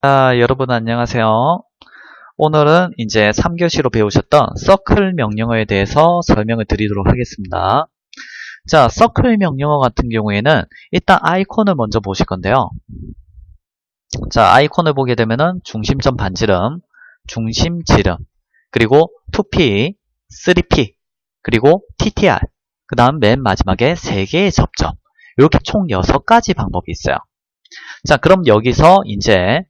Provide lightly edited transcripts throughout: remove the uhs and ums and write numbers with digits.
여러분 안녕하세요. 오늘은 이제 3교시로 배우셨던 서클 명령어에 대해서 설명을 드리도록 하겠습니다. 자, 서클 명령어 같은 경우에는 일단 아이콘을 먼저 보실 건데요. 자, 아이콘을 보게 되면은 중심점 반지름, 중심 지름, 그리고 2P, 3P, 그리고 TTR, 그 다음 맨 마지막에 3개의 접점. 이렇게 총 6가지 방법이 있어요. 자, 그럼 여기서 이제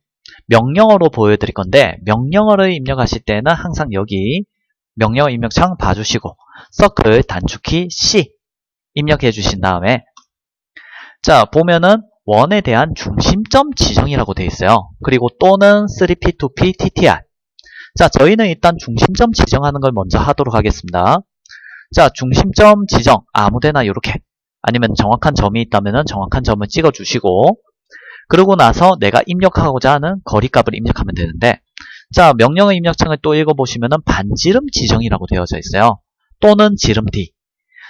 명령어로 보여드릴 건데, 명령어를 입력하실 때는 항상 여기 명령어 입력창 봐주시고 서클 단축키 C 입력해 주신 다음에, 자, 보면은 원에 대한 중심점 지정이라고 되어 있어요. 그리고 또는 3P, 2P, TTR. 자, 저희는 일단 중심점 지정하는 걸 먼저 하도록 하겠습니다. 자, 중심점 지정 아무데나 이렇게, 아니면 정확한 점이 있다면 정확한 점을 찍어 주시고, 그러고 나서 내가 입력하고자 하는 거리값을 입력하면 되는데, 자, 명령어 입력창을 또 읽어보시면은 반지름 지정이라고 되어져 있어요. 또는 지름 D.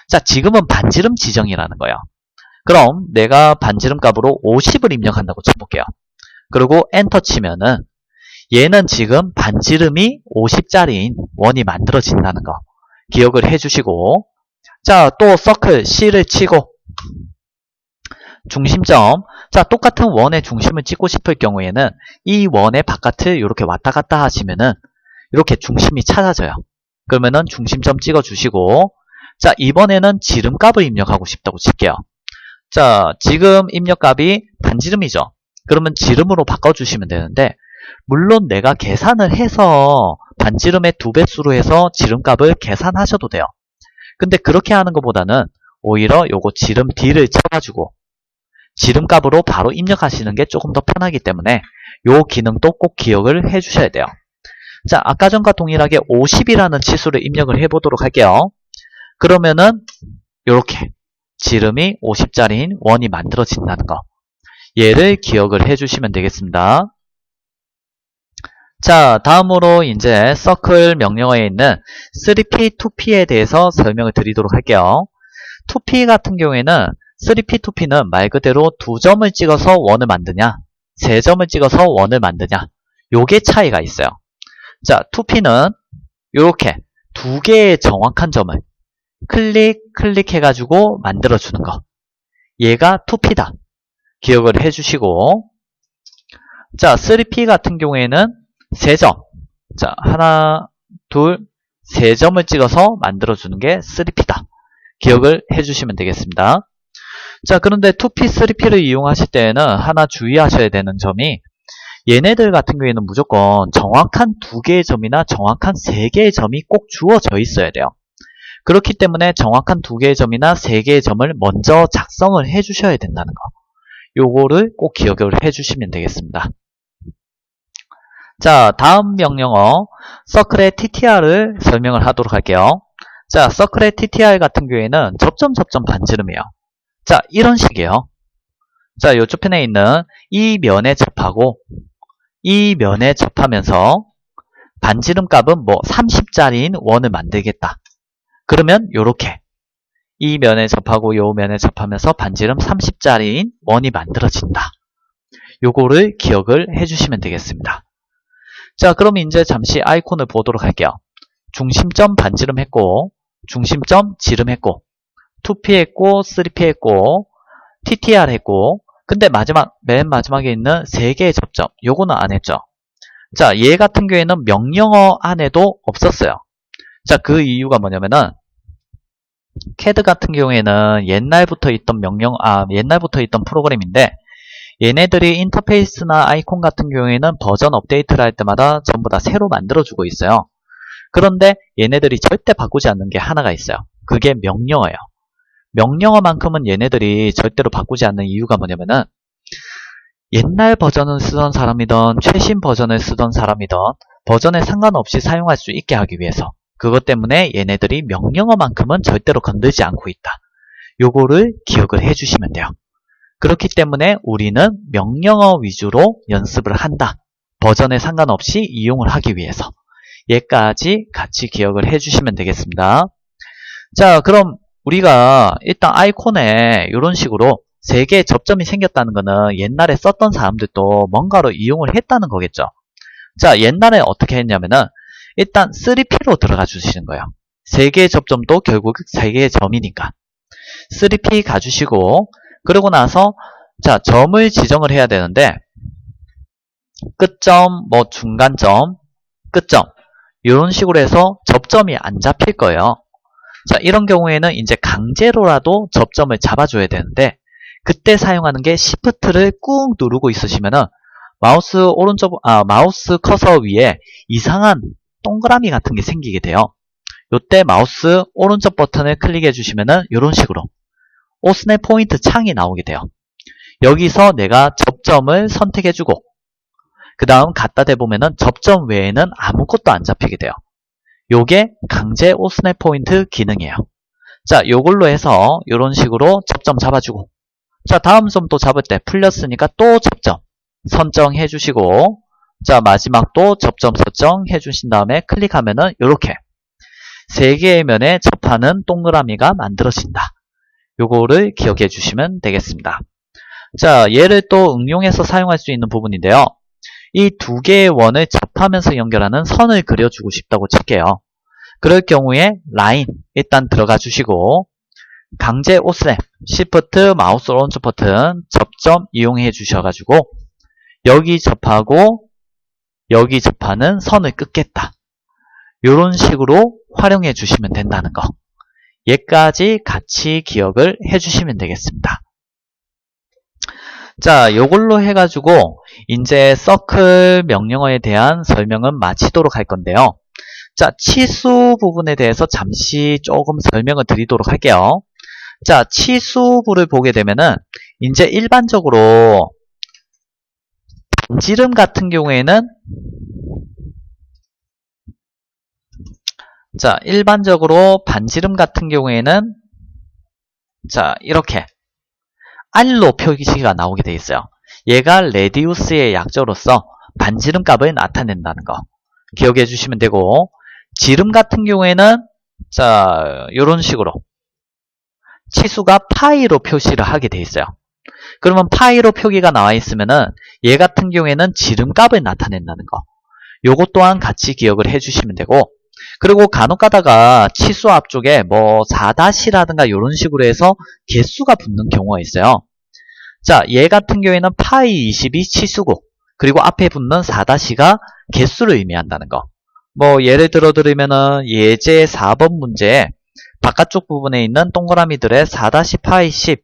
자, 지금은 반지름 지정이라는 거예요. 그럼 내가 반지름 값으로 50을 입력한다고 쳐볼게요. 그리고 엔터 치면은 얘는 지금 반지름이 50짜리인 원이 만들어진다는 거 기억을 해주시고, 자, 또 서클 C를 치고 중심점, 자, 똑같은 원의 중심을 찍고 싶을 경우에는 이 원의 바깥을 이렇게 왔다 갔다 하시면은 이렇게 중심이 찾아져요. 그러면은 중심점 찍어 주시고, 자, 이번에는 지름값을 입력하고 싶다고 칠게요. 자, 지금 입력값이 반지름이죠. 그러면 지름으로 바꿔주시면 되는데, 물론 내가 계산을 해서 반지름의 2배수로 해서 지름값을 계산하셔도 돼요. 근데 그렇게 하는 것보다는 오히려 요거 지름 D를 쳐가지고 지름값으로 바로 입력하시는 게 조금 더 편하기 때문에 요 기능도 꼭 기억을 해주셔야 돼요. 자, 아까 전과 동일하게 50이라는 치수를 입력을 해보도록 할게요. 그러면은 요렇게 지름이 50짜리인 원이 만들어진다는 거, 얘를 기억을 해주시면 되겠습니다. 자, 다음으로 이제 서클 명령어에 있는 3P, 2P에 대해서 설명을 드리도록 할게요. 2P 같은 경우에는 3P, 2P는 말 그대로 2점을 찍어서 원을 만드냐, 3점을 찍어서 원을 만드냐, 요게 차이가 있어요. 자, 2P는 이렇게 2개의 정확한 점을 클릭해가지고 만들어주는 거, 얘가 2P다. 기억을 해주시고, 자, 3P 같은 경우에는 3점, 자, 하나, 둘, 3점을 찍어서 만들어주는 게 3P다. 기억을 해주시면 되겠습니다. 자, 그런데 2P, 3P를 이용하실 때에는 하나 주의하셔야 되는 점이, 얘네들 같은 경우에는 무조건 정확한 2개의 점이나 정확한 3개의 점이 꼭 주어져 있어야 돼요. 그렇기 때문에 정확한 2개의 점이나 3개의 점을 먼저 작성을 해주셔야 된다는 거, 요거를 꼭 기억을 해주시면 되겠습니다. 자, 다음 명령어 서클의 TTR을 설명을 하도록 할게요. 자, 서클의 TTR 같은 경우에는 접점 반지름이에요. 자, 이런 식이에요. 자, 요쪽 편에 있는 이 면에 접하고 이 면에 접하면서 반지름 값은 뭐 30짜리인 원을 만들겠다. 그러면 요렇게 이 면에 접하고 요 면에 접하면서 반지름 30짜리인 원이 만들어진다. 요거를 기억을 해주시면 되겠습니다. 자, 그럼 이제 잠시 아이콘을 보도록 할게요. 중심점 반지름 했고, 중심점 지름 했고, 2P 했고, 3P 했고, TTR 했고, 근데 맨 마지막에 있는 3개의 접점, 요거는 안 했죠. 자, 얘 같은 경우에는 명령어 안에도 없었어요. 자, 그 이유가 뭐냐면은, CAD 같은 경우에는 옛날부터 있던 옛날부터 있던 프로그램인데, 얘네들이 인터페이스나 아이콘 같은 경우에는 버전 업데이트를 할 때마다 전부 다 새로 만들어주고 있어요. 그런데 얘네들이 절대 바꾸지 않는 게 하나가 있어요. 그게 명령어예요. 명령어만큼은 얘네들이 절대로 바꾸지 않는 이유가 뭐냐면은, 옛날 버전을 쓰던 사람이든 최신 버전을 쓰던 사람이든 버전에 상관없이 사용할 수 있게 하기 위해서, 그것 때문에 얘네들이 명령어만큼은 절대로 건들지 않고 있다. 요거를 기억을 해주시면 돼요. 그렇기 때문에 우리는 명령어 위주로 연습을 한다. 버전에 상관없이 이용을 하기 위해서. 얘까지 같이 기억을 해주시면 되겠습니다. 자, 그럼 우리가 일단 아이콘에 이런 식으로 3개의 접점이 생겼다는 거는 옛날에 썼던 사람들도 뭔가로 이용을 했다는 거겠죠. 자, 옛날에 어떻게 했냐면은 일단 3P로 들어가 주시는 거예요. 3개의 접점도 결국 3개의 점이니까 3P 가주시고, 그러고 나서 자, 점을 지정을 해야 되는데 끝점, 뭐 중간점, 끝점 이런 식으로 해서 접점이 안 잡힐 거예요. 자, 이런 경우에는 이제 강제로라도 접점을 잡아줘야 되는데, 그때 사용하는 게 Shift를 꾹 누르고 있으시면은 마우스 커서 위에 이상한 동그라미 같은 게 생기게 돼요. 요때 마우스 오른쪽 버튼을 클릭해 주시면은 이런 식으로 오스넷 포인트 창이 나오게 돼요. 여기서 내가 접점을 선택해 주고, 그 다음 갖다 대보면은 접점 외에는 아무것도 안 잡히게 돼요. 요게 강제 오스넷 포인트 기능이에요. 자, 요걸로 해서 이런 식으로 접점 잡아주고, 자, 다음 점도 잡을 때 풀렸으니까 또 접점 선정해 주시고, 자, 마지막 또 접점 설정해 주신 다음에 클릭하면은 이렇게 3개의 면에 접하는 동그라미가 만들어진다. 요거를 기억해 주시면 되겠습니다. 자, 얘를 또 응용해서 사용할 수 있는 부분인데요. 이 2개의 원을 접하면서 연결하는 선을 그려주고 싶다고 칠게요. 그럴 경우에 라인 일단 들어가 주시고, 강제 오스넷 Shift 마우스 오른쪽 버튼 접점 이용해 주셔가지고 여기 접하고 여기 접하는 선을 끊겠다. 이런 식으로 활용해 주시면 된다는 거. 얘까지 같이 기억을 해 주시면 되겠습니다. 자, 요걸로 해가지고 이제 서클 명령어에 대한 설명은 마치도록 할 건데요. 자, 치수 부분에 대해서 잠시 조금 설명을 드리도록 할게요. 자, 치수부를 보게 되면은 이제 일반적으로 반지름 같은 경우에는 자, 일반적으로 반지름 같은 경우에는 자, 이렇게 R로 표기시가 나오게 돼 있어요. 얘가 레디우스의 약자로서 반지름 값을 나타낸다는 거 기억해 주시면 되고, 지름 같은 경우에는 자, 이런 식으로 치수가 파이로 표시를 하게 돼 있어요. 그러면 파이로 표기가 나와 있으면은 얘 같은 경우에는 지름값을 나타낸다는 거. 요것 또한 같이 기억을 해 주시면 되고, 그리고 간혹 가다가 치수 앞쪽에 뭐 4-라든가 이런 식으로 해서 개수가 붙는 경우가 있어요. 자, 얘 같은 경우에는 파이 20이 치수고, 그리고 앞에 붙는 4-가 개수를 의미한다는 거. 뭐 예를 들어 드리면은 예제 4번 문제에 바깥쪽 부분에 있는 동그라미들의 4-파이 10,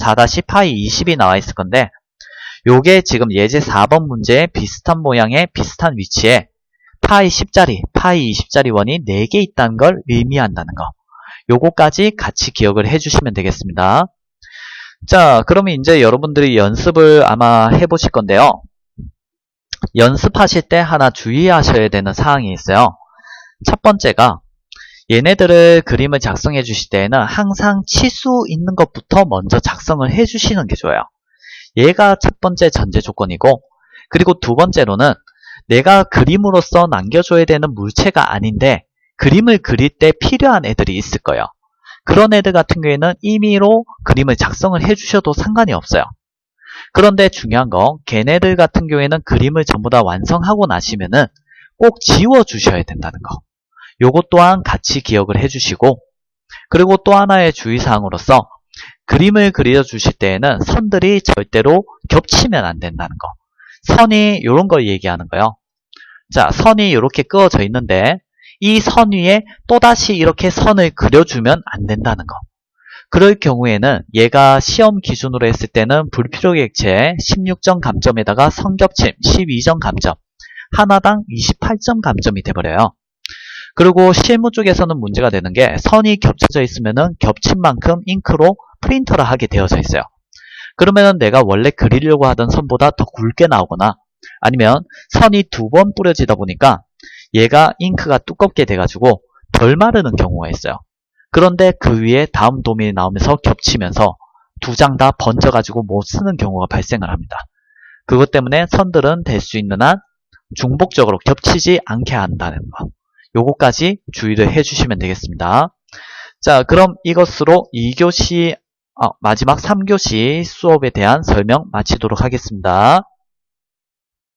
4-파이 20이 나와 있을 건데, 요게 지금 예제 4번 문제에 비슷한 모양의 비슷한 위치에 파이 10짜리, 파이 20짜리 원이 4개 있다는 걸 의미한다는 거. 요거까지 같이 기억을 해주시면 되겠습니다. 자, 그러면 이제 여러분들이 연습을 아마 해보실 건데요. 연습하실 때 하나 주의하셔야 되는 사항이 있어요. 첫 번째가 얘네들을 그림을 작성해 주실 때에는 항상 치수 있는 것부터 먼저 작성을 해 주시는 게 좋아요. 얘가 첫 번째 전제 조건이고, 그리고 두 번째로는 내가 그림으로써 남겨줘야 되는 물체가 아닌데 그림을 그릴 때 필요한 애들이 있을 거예요. 그런 애들 같은 경우에는 임의로 그림을 작성을 해 주셔도 상관이 없어요. 그런데 중요한 건 걔네들 같은 경우에는 그림을 전부 다 완성하고 나시면은 꼭 지워 주셔야 된다는 거. 요것 또한 같이 기억을 해주시고, 그리고 또 하나의 주의사항으로서 그림을 그려주실 때에는 선들이 절대로 겹치면 안 된다는 거. 선이 이런 걸 얘기하는 거예요. 자, 선이 이렇게 그어져 있는데 이 선 위에 또다시 이렇게 선을 그려주면 안 된다는 거. 그럴 경우에는 얘가 시험 기준으로 했을 때는 불필요 객체 16점 감점에다가 선겹침 12점 감점, 하나당 28점 감점이 돼버려요. 그리고 실무 쪽에서는 문제가 되는 게 선이 겹쳐져 있으면은 겹친 만큼 잉크로 프린터를 하게 되어져 있어요. 그러면은 내가 원래 그리려고 하던 선보다 더 굵게 나오거나, 아니면 선이 2번 뿌려지다 보니까 얘가 잉크가 두껍게 돼가지고 덜 마르는 경우가 있어요. 그런데 그 위에 다음 도면이 나오면서 겹치면서 2장 다 번져가지고 못 쓰는 경우가 발생을 합니다. 그것 때문에 선들은 될 수 있는 한 중복적으로 겹치지 않게 한다는 거. 요거까지 주의를 해주시면 되겠습니다. 자, 그럼 이것으로 2교시 마지막 3교시 수업에 대한 설명 마치도록 하겠습니다.